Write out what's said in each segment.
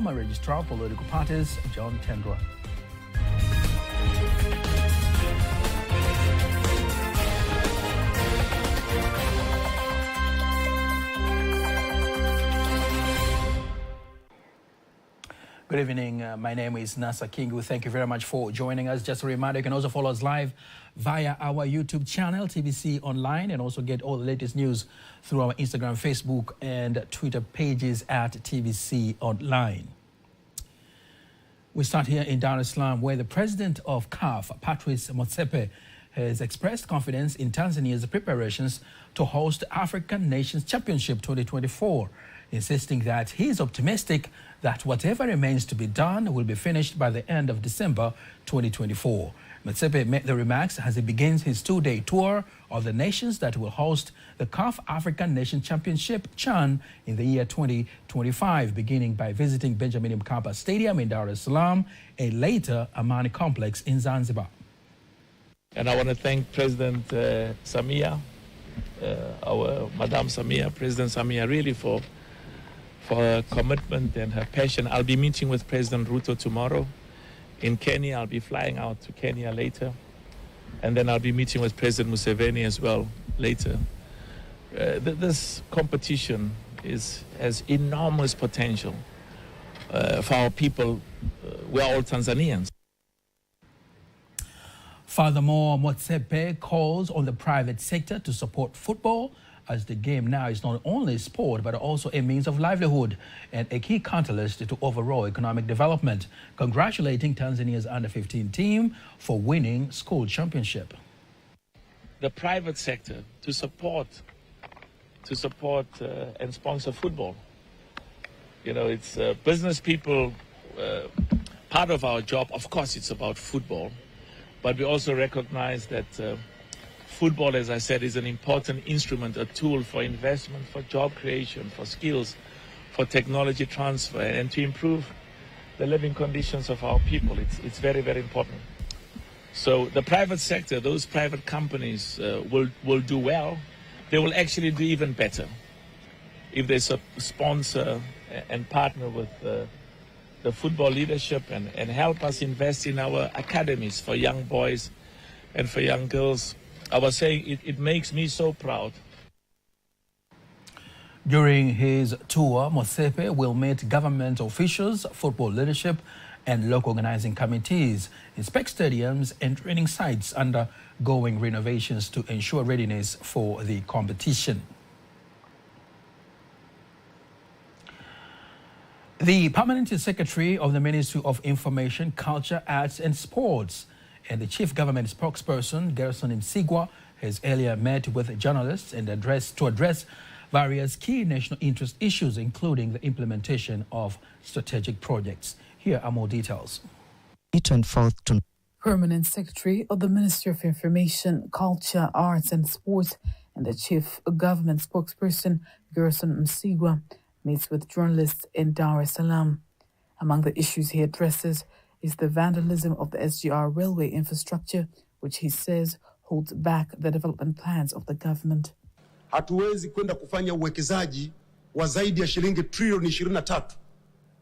former Registrar of Political Parties, John Tendra. Good evening. My name is Nasa Kingu. Thank you very much for joining us. Just a reminder, you can also follow us live via our YouTube channel, TBC Online, and also get all the latest news through our Instagram, Facebook, and Twitter pages at TBC Online. We start here in Dar es Salaam, where the president of CAF, Patrice Motsepe, has expressed confidence in Tanzania's preparations to host African Nations Championship 2024, insisting that he is optimistic that whatever remains to be done will be finished by the end of December 2024. Motsepe made the remarks as he begins his two-day tour of the nations that will host the CAF African Nation Championship CHAN in the year 2025, beginning by visiting Benjamin Mkapa Stadium in Dar es Salaam and later Amani Complex in Zanzibar. And I want to thank President Samia, our Madame Samia, President Samia, really for her commitment and her passion. I'll be meeting with President Ruto tomorrow in Kenya. I'll be flying out to Kenya later. And then I'll be meeting with President Museveni as well later. This competition has enormous potential for our people. We're all Tanzanians. Furthermore, Motsepe calls on the private sector to support football, as the game now is not only sport but also a means of livelihood and a key catalyst to overall economic development, congratulating Tanzania's under-15 team for winning school championship. The private sector to support and sponsor football. You know, it's business people. Part of our job, of course, it's about football, but we also recognize that football, as I said, is an important instrument, a tool for investment, for job creation, for skills, for technology transfer, and to improve the living conditions of our people. It's very, very important. So the private sector, those private companies will do well. They will actually do even better if they sponsor and partner with the football leadership and help us invest in our academies for young boys and for young girls. I was saying it makes me so proud. During his tour, Motsepe will meet government officials, football leadership, and local organizing committees, inspect stadiums and training sites undergoing renovations to ensure readiness for the competition. The Permanent Secretary of the Ministry of Information, Culture, Arts and Sports and the Chief Government Spokesperson, Gerson Msigwa, has earlier met with journalists and to address various key national interest issues, including the implementation of strategic projects. Here are more details. Permanent Secretary of the Ministry of Information, Culture, Arts and Sports and the Chief Government Spokesperson, Gerson Msigwa, meets with journalists in Dar es Salaam. Among the issues he addresses is the vandalism of the SGR railway infrastructure, which he says holds back the development plans of the government. Hatuwezi kwenda kufanya uwekezaji wa zaidi ya shilingi trilioni 23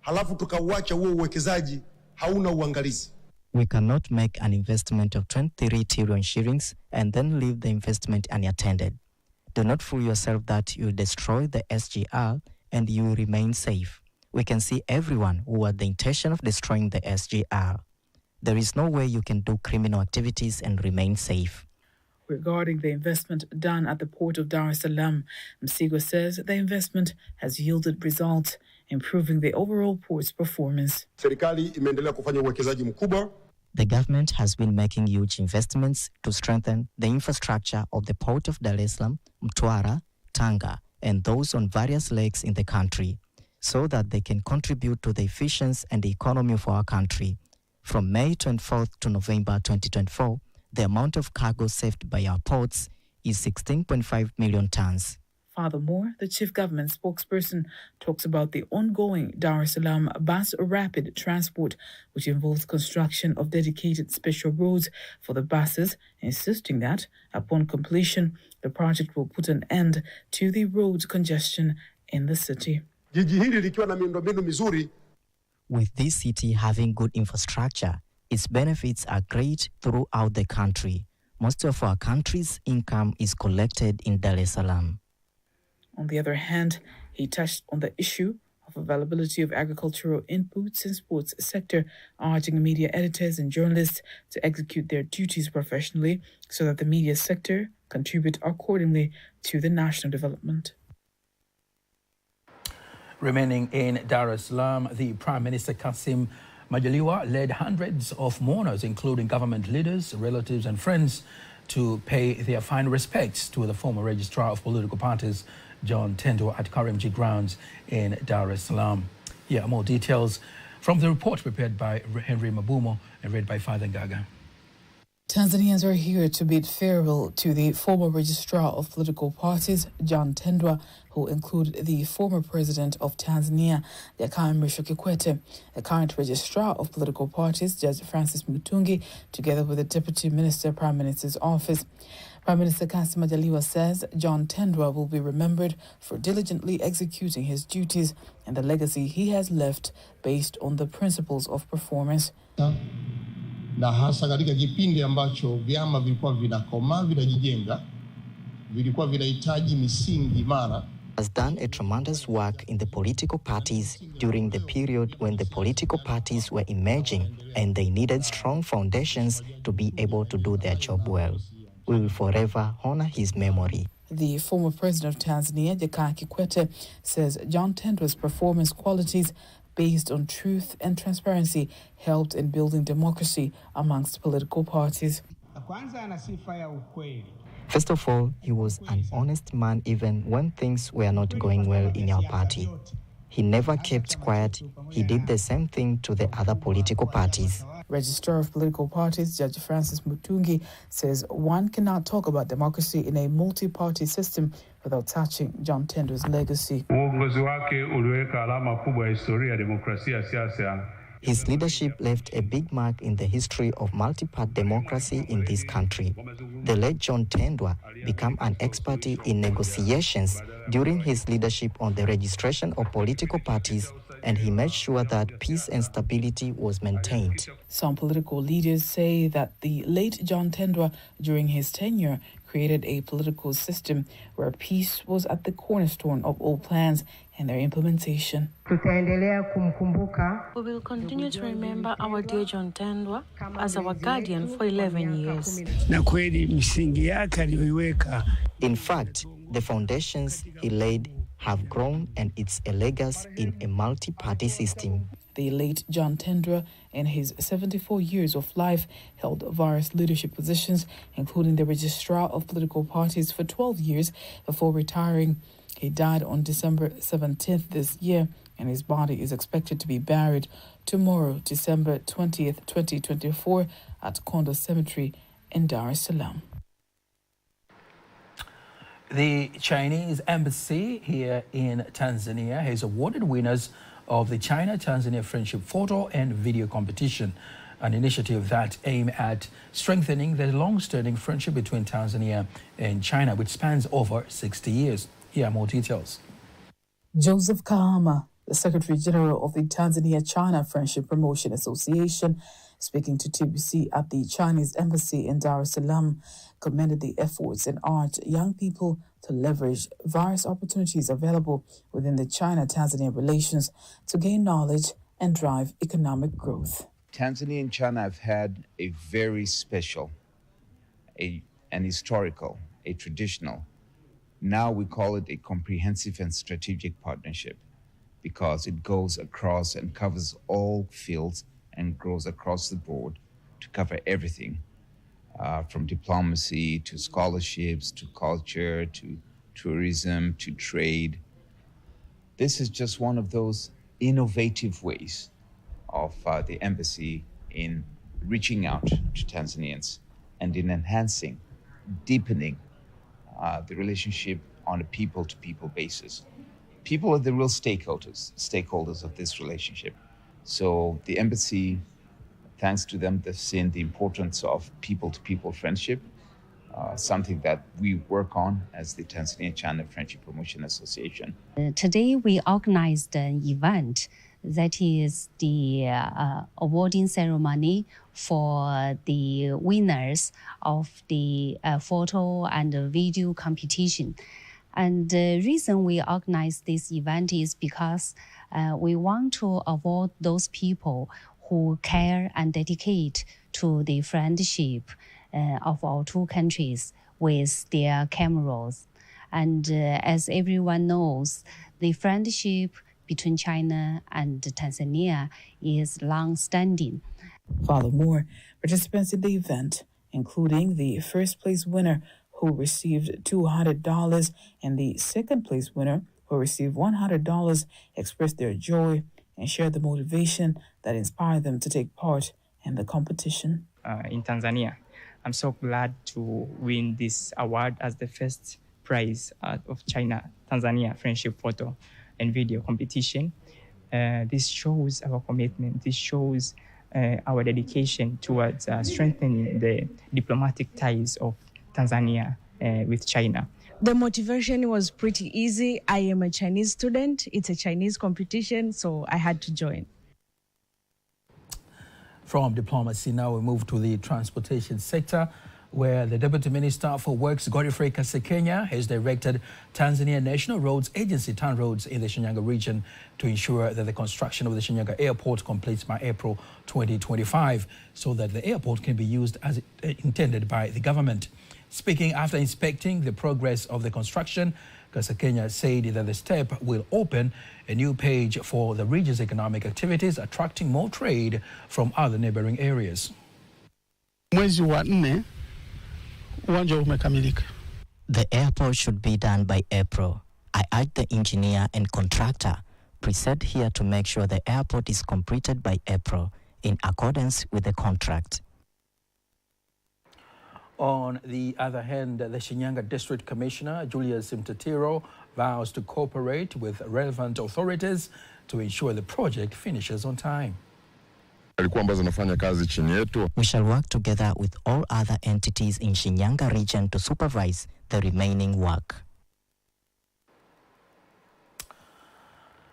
halafu tukauacha huo uwekezaji hauna uangalizi. We cannot make an investment of 23 trillion shillings and then leave the investment unattended. Do not fool yourself that you destroy the SGR and you will remain safe. We can see everyone who had the intention of destroying the SGR. There is no way you can do criminal activities and remain safe. Regarding the investment done at the port of Dar es Salaam, Msigwa says the investment has yielded results, improving the overall port's performance. Serikali imeendelea kufanya uwekezaji mkubwa. The government has been making huge investments to strengthen the infrastructure of the port of Dar es Salaam, Mtwara, Tanga, and those on various lakes in the country, so that they can contribute to the efficiency and the economy of our country. From May 24th to November 2024, the amount of cargo saved by our ports is 16.5 million tons. Furthermore, the chief government spokesperson talks about the ongoing Dar es Salaam bus rapid transport, which involves construction of dedicated special roads for the buses, insisting that, upon completion, the project will put an end to the road congestion in the city. Jiji hili likiwa na miundombinu mizuri, With this city having good infrastructure, its benefits are great throughout the country. Most of our country's income is collected in Dar es Salaam. On the other hand, he touched on the issue of availability of agricultural inputs in sports sector, urging media editors and journalists to execute their duties professionally so that the media sector contribute accordingly to the national development. Remaining in Dar es Salaam, the Prime Minister Kassim Majaliwa led hundreds of mourners, including government leaders, relatives and friends, to pay their final respects to the former Registrar of Political Parties, John Tendwa, at Karimjee grounds in Dar es Salaam. Here are more details from the report prepared by Henry Mabumo and read by Father Gaga. Tanzanians are here to bid farewell to the former Registrar of Political Parties, John Tendwa, who included the former President of Tanzania, Jakaya Mrisho Kikwete, the current Registrar of Political Parties, Judge Francis Mutungi, together with the Deputy Minister, Prime Minister's Office. Prime Minister Kassim Majaliwa says John Tendwa will be remembered for diligently executing his duties and the legacy he has left based on the principles of performance. Na hasa katika kipindi ambacho vyama vilikuwa vinakomaa vinajijenga, vilikuwa vinahitaji misingi imara. Has done a tremendous work in the political parties during the period when the political parties were emerging and they needed strong foundations to be able to do their job well. We will forever honor his memory. The former president of Tanzania, Jakaya Kikwete, says John Tendwa's performance qualities based on truth and transparency helped in building democracy amongst political parties. First of all, he was an honest man even when things were not going well in our party. He never kept quiet. He did the same thing to the other political parties. Registrar of Political Parties, Judge Francis Mutungi, says one cannot talk about democracy in a multi-party system without touching John Tendwa's legacy. His leadership left a big mark in the history of multi-part democracy in this country. The late John Tendwa became an expert in negotiations during his leadership on the registration of political parties, and he made sure that peace and stability was maintained. Some political leaders say that the late John Tendwa, during his tenure, created a political system where peace was at the cornerstone of all plans and their implementation. We will continue to remember our dear John Tendwa as our guardian for 11 years. In fact, the foundations he laid have grown, and it's a legacy in a multi-party system. The late John Tendwa, in his 74 years of life, held various leadership positions, including the Registrar of Political Parties for 12 years before retiring. He died on December 17th this year, and his body is expected to be buried tomorrow, December 20th, 2024, at Kondo Cemetery in Dar es Salaam. The Chinese embassy here in Tanzania has awarded winners of the China-Tanzania Friendship Photo and Video Competition, an initiative that aims at strengthening the long-standing friendship between Tanzania and China, which spans over 60 years. Here are more details. Joseph Kahama, the Secretary General of the Tanzania-China Friendship Promotion Association, speaking to TBC at the Chinese Embassy in Dar es Salaam, commended the efforts and urged young people to leverage various opportunities available within the China-Tanzania relations to gain knowledge and drive economic growth. Tanzania and China have had a very special, an historical, a traditional. Now we call it a comprehensive and strategic partnership because it goes across and covers all fields and grows across the board to cover everything, from diplomacy to scholarships to culture to tourism to trade. This is just one of those innovative ways of the embassy in reaching out to Tanzanians and in enhancing, deepening the relationship on a people-to-people basis. People are the real stakeholders of this relationship. So the embassy, thanks to them, they've seen the importance of people-to-people friendship, something that we work on as the Tanzania-China Friendship Promotion Association. Today we organized an event That is the awarding ceremony for the winners of the photo and video competition. And the reason we organize this event is because we want to award those people who care and dedicate to the friendship of our two countries with their cameras. And as everyone knows, the friendship between China and Tanzania is long-standing. Furthermore, participants in the event, including the first place winner who received $200 and the second place winner who received $100, expressed their joy and shared the motivation that inspired them to take part in the competition. In Tanzania, I'm so glad to win this award as the first prize of China-Tanzania Friendship Photo and Video Competition. This shows our commitment. This shows our dedication towards strengthening the diplomatic ties of Tanzania with China. The motivation was pretty easy. I am a Chinese student. It's a Chinese competition, so I had to join. From diplomacy, now we move to the transportation sector, where the Deputy Minister for Works, Godfrey Kasekenya, has directed Tanzania National Roads Agency TANROADS in the Shinyanga region to ensure that the construction of the Shinyanga Airport completes by April 2025, so that the airport can be used as intended by the government. Speaking after inspecting the progress of the construction, Kasekenya said that the step will open a new page for the region's economic activities, attracting more trade from other neighboring areas. The airport should be done by April. I urge the engineer and contractor present here to make sure the airport is completed by April in accordance with the contract. On the other hand, the Shinyanga District Commissioner, Julius Mtatiro, vows to cooperate with relevant authorities to ensure the project finishes on time. We shall work together with all other entities in Shinyanga region to supervise the remaining work.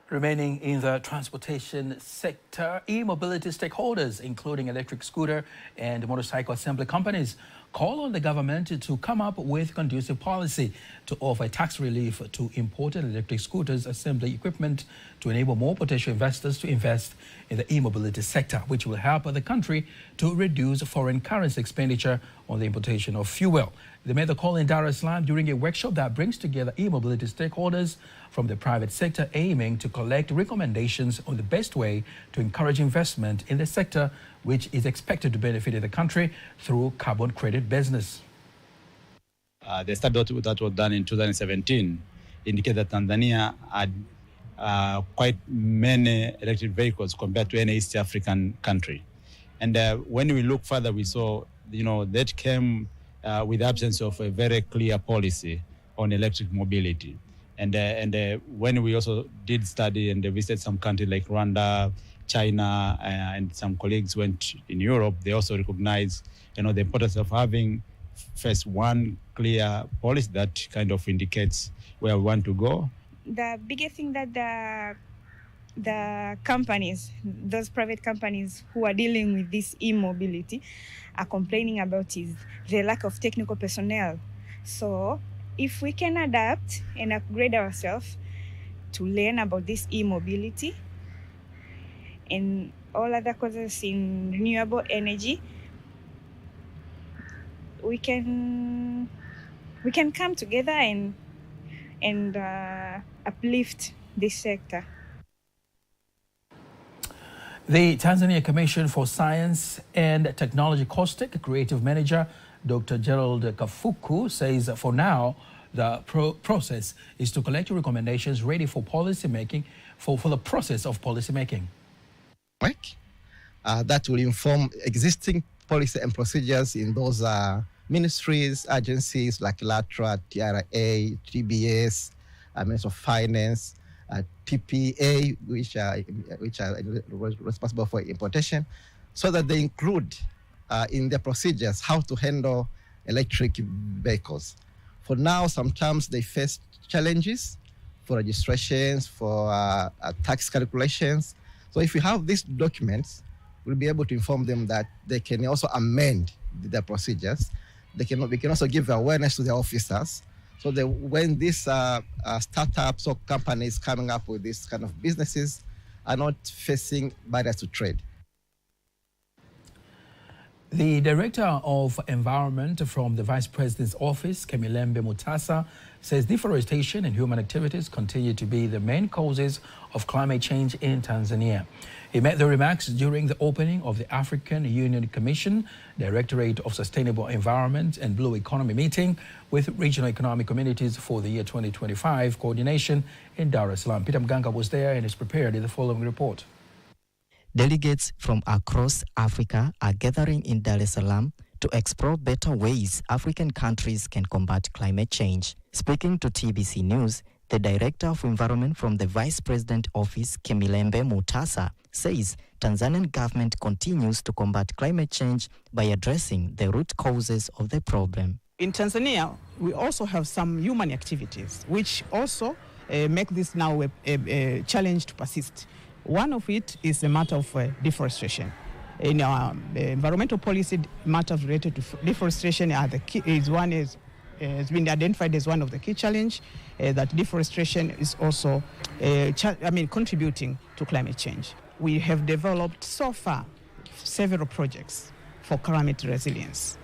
Remaining in the transportation sector, e-mobility stakeholders, including electric scooter and motorcycle assembly companies, call on the government to come up with conducive policy to offer tax relief to imported electric scooters assembly equipment to enable more potential investors to invest in the e-mobility sector, which will help the country to reduce foreign currency expenditure on the importation of fuel. They made the call in Dar es Salaam during a workshop that brings together e-mobility stakeholders from the private sector, aiming to collect recommendations on the best way to encourage investment in the sector, which is expected to benefit the country through carbon credit business. The study that was done in 2017 indicated that Tanzania had quite many electric vehicles compared to any East African country. And when we look further, we saw, that came with the absence of a very clear policy on electric mobility. And when we also did study and visited some countries like Rwanda, China, and some colleagues went in Europe, they also recognized, the importance of having first one clear policy that kind of indicates where we want to go. The biggest thing that the companies, those private companies who are dealing with this e-mobility are complaining about is the lack of technical personnel. So if we can adapt and upgrade ourselves to learn about this e-mobility and all other causes in renewable energy, we can come together and uplift this sector. The Tanzania Commission for Science and Technology COSTECH Creative Manager Dr. Gerald Kafuku says for now the process is to collect recommendations ready for policy making, for the process of policy making. That will inform existing policy and procedures in those ministries, agencies like LATRA, TRA, TBS, Ministry of Finance, TPA, which are responsible for importation, so that they include in their procedures how to handle electric vehicles. For now, sometimes they face challenges for registrations, for tax calculations. So if you have these documents, we'll be able to inform them that they can also amend their procedures. We can also give awareness to their officers so that when these startups or companies coming up with this kind of businesses are not facing barriers to trade. The Director of Environment from the Vice President's Office, Kemilembe Mutasa, says deforestation and human activities continue to be the main causes of climate change in Tanzania. He made the remarks during the opening of the African Union Commission, Directorate of Sustainable Environment and Blue Economy meeting with regional economic communities for the year 2025 coordination in Dar es Salaam. Peter Mganga was there and is prepared in the following report. Delegates from across Africa are gathering in Dar es Salaam to explore better ways African countries can combat climate change. Speaking to TBC News, the Director of Environment from the Vice President Office, Kemilembe Mutasa, says Tanzanian government continues to combat climate change by addressing the root causes of the problem. In Tanzania, we also have some human activities, which also make this now a challenge to persist. One of it is the matter of deforestation. In our environmental policy, matters related to deforestation has been identified as one of the key challenges. That deforestation is also contributing to climate change. We have developed so far several projects for climate resilience.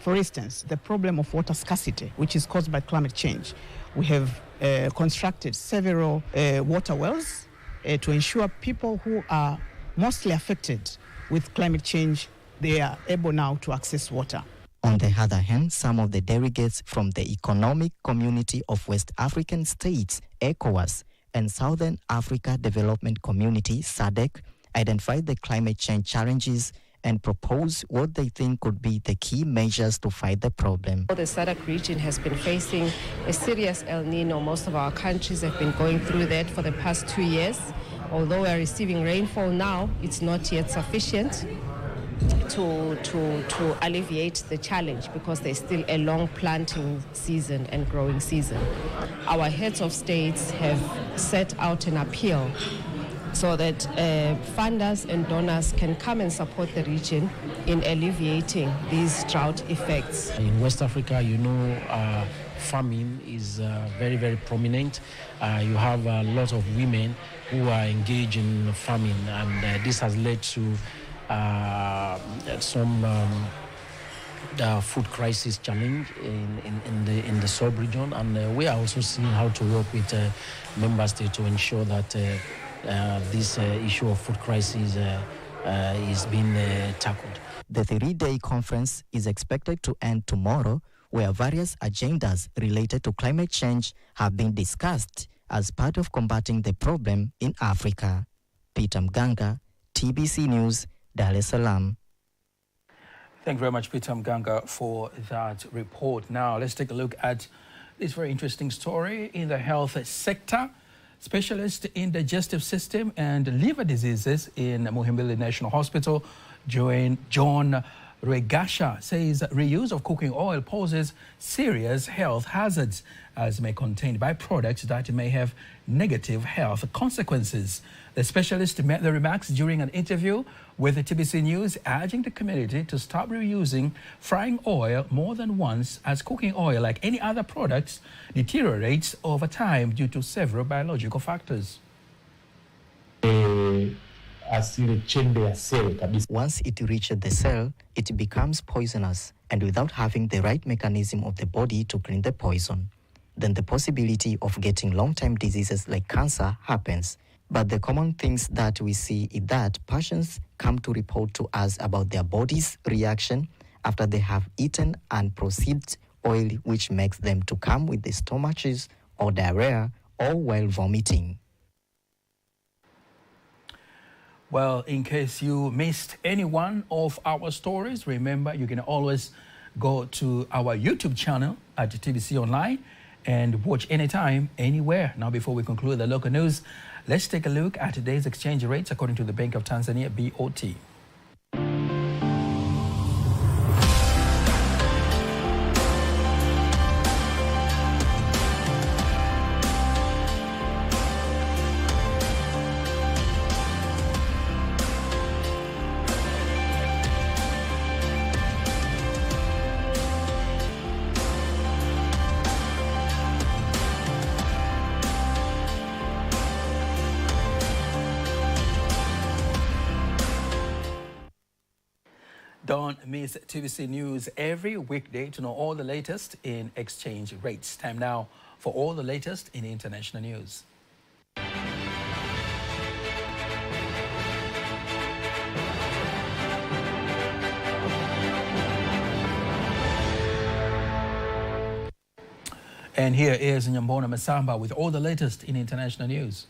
For instance, the problem of water scarcity, which is caused by climate change. We have constructed several water wells to ensure people who are mostly affected with climate change, they are able now to access water. On the other hand, some of the delegates from the Economic Community of West African States, ECOWAS, and Southern Africa Development Community, SADC, identified the climate change challenges and propose what they think could be the key measures to fight the problem. The SADC region has been facing a serious El Nino. Most of our countries have been going through that for the past 2 years. Although we are receiving rainfall now, it's not yet sufficient to alleviate the challenge because there's still a long planting season and growing season. Our heads of states have set out an appeal so that funders and donors can come and support the region in alleviating these drought effects. In West Africa, farming is very, very prominent. You have a lot of women who are engaged in farming, and this has led to some food crisis challenge in the sub-region, and we are also seeing how to work with member states to ensure that this issue of food crisis is being tackled. The 3-day conference is expected to end tomorrow, where various agendas related to climate change have been discussed as part of combating the problem in Africa. Peter Mganga, TBC News, Dar es Salaam. Thank you very much, Peter Mganga, for that report. Now, let's take a look at this very interesting story in the health sector. Specialist in digestive system and liver diseases in Muhimbili National Hospital, John Regasha, says reuse of cooking oil poses serious health hazards as may contain byproducts that may have negative health consequences. The specialist made the remarks during an interview with the TBC News, urging the community to stop reusing frying oil more than once, as cooking oil, like any other products, deteriorates over time due to several biological factors. Once it reaches the cell, it becomes poisonous, and without having the right mechanism of the body to clean the poison, then the possibility of getting long-term diseases like cancer happens. But the common things that we see is that patients come to report to us about their body's reaction after they have eaten unprocessed oil, which makes them to come with the stomachaches or diarrhea or while vomiting. Well, in case you missed any one of our stories, remember you can always go to our YouTube channel at TBC Online and watch anytime, anywhere. Now, before we conclude the local news, let's take a look at today's exchange rates according to the Bank of Tanzania, BOT. Don't miss TVC News every weekday to know all the latest in exchange rates. Time now for all the latest in international news. And here is Nyambona Masamba with all the latest in international news.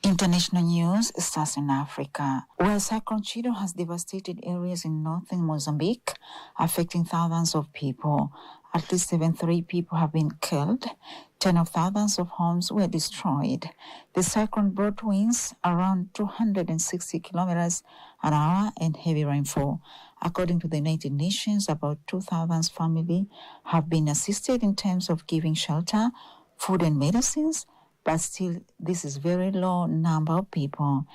International news starts in Africa, where Cyclone Chido has devastated areas in northern Mozambique, affecting thousands of people. At least 73 people have been killed. 10 of thousands of homes were destroyed. The cyclone brought winds around 260 kilometers an hour and heavy rainfall. According to the United Nations, about 2,000 families have been assisted in terms of giving shelter, food and medicines, but still this is very low number of people.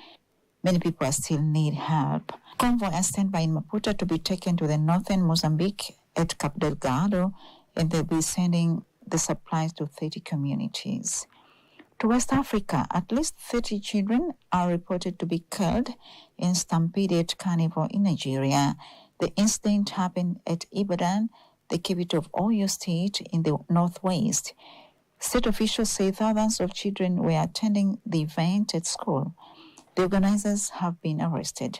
Many people still need help. Convoy are standby in Maputo to be taken to the northern Mozambique at Cap Delgado, and they'll be sending the supplies to 30 communities. To West Africa, at least 30 children are reported to be killed in stampede at Carnival in Nigeria. The incident happened at Ibadan, the capital of Oyo State in the northwest. State officials say thousands of children were attending the event at school. The organizers have been arrested.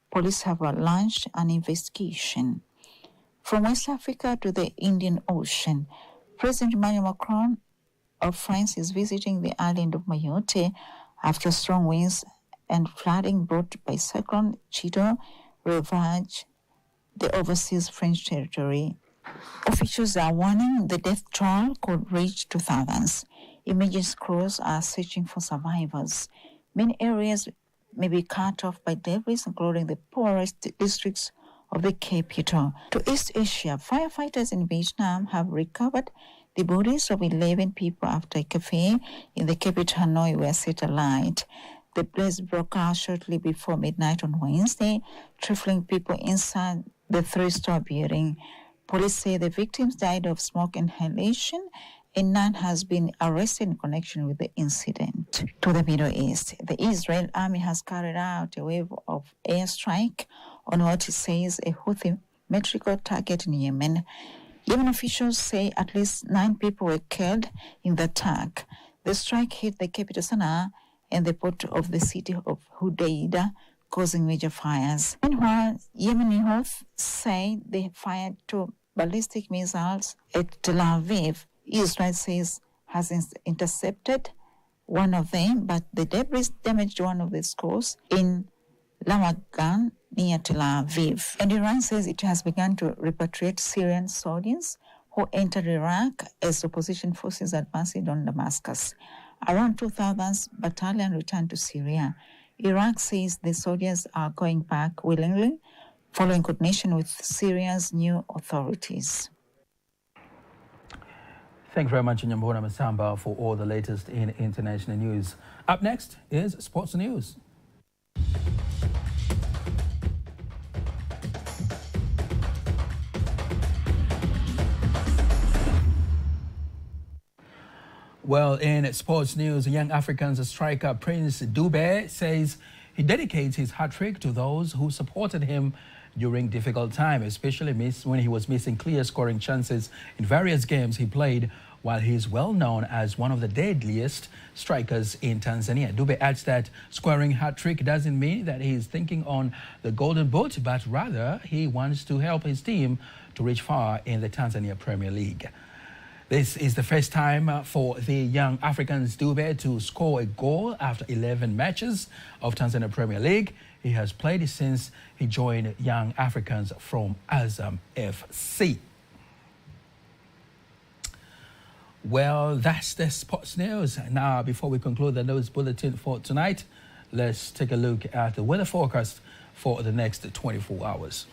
Police have launched an investigation. From West Africa to the Indian Ocean, President Emmanuel Macron of France is visiting the island of Mayotte after strong winds and flooding brought by Cyclone Chido ravaged the overseas French territory. Officials are warning the death toll could reach 2,000. Emergency crews are searching for survivors. Many areas may be cut off by debris, including the poorest districts of the capital. To East Asia, firefighters in Vietnam have recovered the bodies of 11 people after a cafe in the capital Hanoi were set alight. The blaze broke out shortly before midnight on Wednesday, trifling people inside the three-story building. Police say the victims died of smoke inhalation and none has been arrested in connection with the incident. To the Middle East, the Israel army has carried out a wave of airstrike on what it says a Houthi military target in Yemen. Yemen officials say at least 9 people were killed in the attack. The strike hit the capital Sana'a and the port of the city of Hudaydah, causing major fires. Meanwhile, Yemeni Houthis say they fired 2 ballistic missiles at Tel Aviv. Israel says has intercepted one of them, but the debris damaged one of the schools in Lamagan near Tel Aviv. And Iran says it has begun to repatriate Syrian soldiers who entered Iraq as opposition forces advanced on Damascus. Around 2,000 battalions returned to Syria. Iraq says the soldiers are going back willingly, following coordination with Syria's new authorities. Thanks very much, Nyambona Masamba, for all the latest in international news. Up next is sports news. Well, in sports news, young Africans striker Prince Dube says he dedicates his hat-trick to those who supported him during difficult time, especially when he was missing clear scoring chances in various games he played, while he is well known as one of the deadliest strikers in Tanzania. Dube adds that scoring hat-trick doesn't mean that he is thinking on the golden boot, but rather he wants to help his team to reach far in the Tanzania Premier League. This is the first time for the young Africans Dube to score a goal after 11 matches of Tanzania Premier League. He has played since he joined Young Africans from Azam FC. Well, that's the sports news. Now, before we conclude the news bulletin for tonight, let's take a look at the weather forecast for the next 24 hours.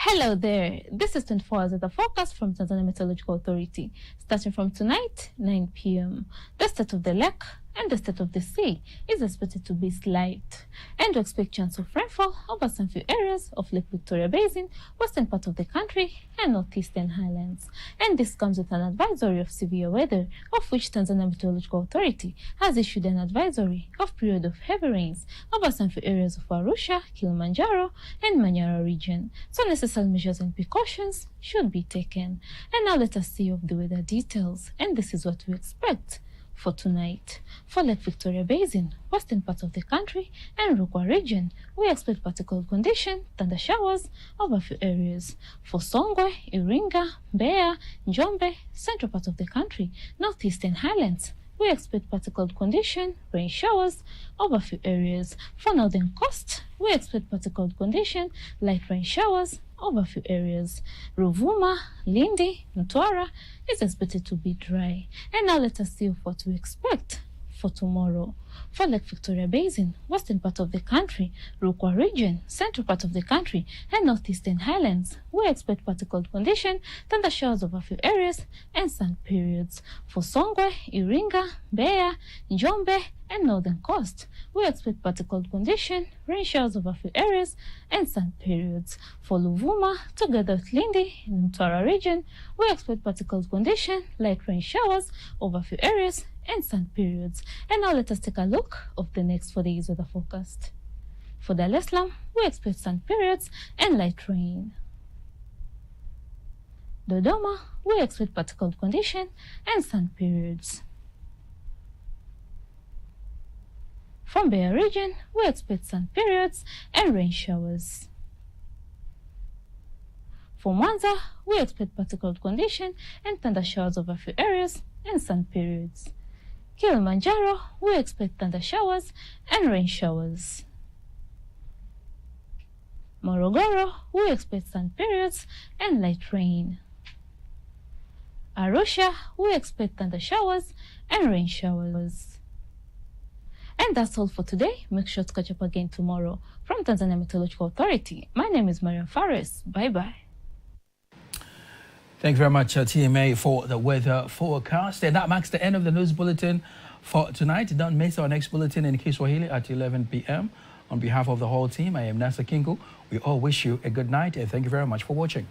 Hello there, this is 24 hours of the forecast from Tanzania Meteorological Authority. Starting from tonight, 9 p.m. The state of the lake and the state of the sea is expected to be slight. And we expect chance of rainfall over some few areas of Lake Victoria Basin, western part of the country, and northeastern highlands. And this comes with an advisory of severe weather, of which Tanzania Meteorological Authority has issued an advisory of period of heavy rains over some few areas of Arusha, Kilimanjaro, and Manyara region. So necessary measures and precautions should be taken. And now let us see of the weather details. And this is what we expect for tonight. For Lake Victoria Basin, western part of the country, and Rukwa region, we expect particular condition, thunder showers over a few areas. For Songwe, Iringa, Mbeya, Njombe, central part of the country, northeastern highlands, we expect particular condition, rain showers over a few areas. For northern coast, we expect particular condition, light rain showers over a few areas. Ruvuma, Lindi, Mtwara is expected to be dry. And now let us see what we expect for tomorrow. For Lake Victoria Basin, western part of the country, Rukwa region, central part of the country, and northeastern highlands, we expect particular condition, thunder showers over a few areas, and sun periods. For Songwe, Iringa, Mbeya, Njombe, and northern coast, we expect particular condition, rain showers over a few areas, and sun periods. For Luvuma, together with Lindi in Mtwara region, we expect particular condition, light rain showers over a few areas, and sun periods. And now let us take a look of the next 4 days weather forecast. For Dar es Salaam, we expect sun periods and light rain. Dodoma, we expect particular condition and sun periods. From Mbeya region, we expect sun periods and rain showers. For Mwanza, we expect particular condition and thunder showers over a few areas and sun periods. Kilimanjaro, we expect thunder showers and rain showers. Morogoro, we expect sun periods and light rain. Arusha, we expect thunder showers and rain showers. And that's all for today. Make sure to catch up again tomorrow. From Tanzania Meteorological Authority, my name is Mariam Fares. Bye-bye. Thank you very much, TMA, for the weather forecast. And that marks the end of the news bulletin for tonight. Don't miss our next bulletin in Kiswahili at 11 p.m. On behalf of the whole team, I am Nasa Kingu. We all wish you a good night and thank you very much for watching.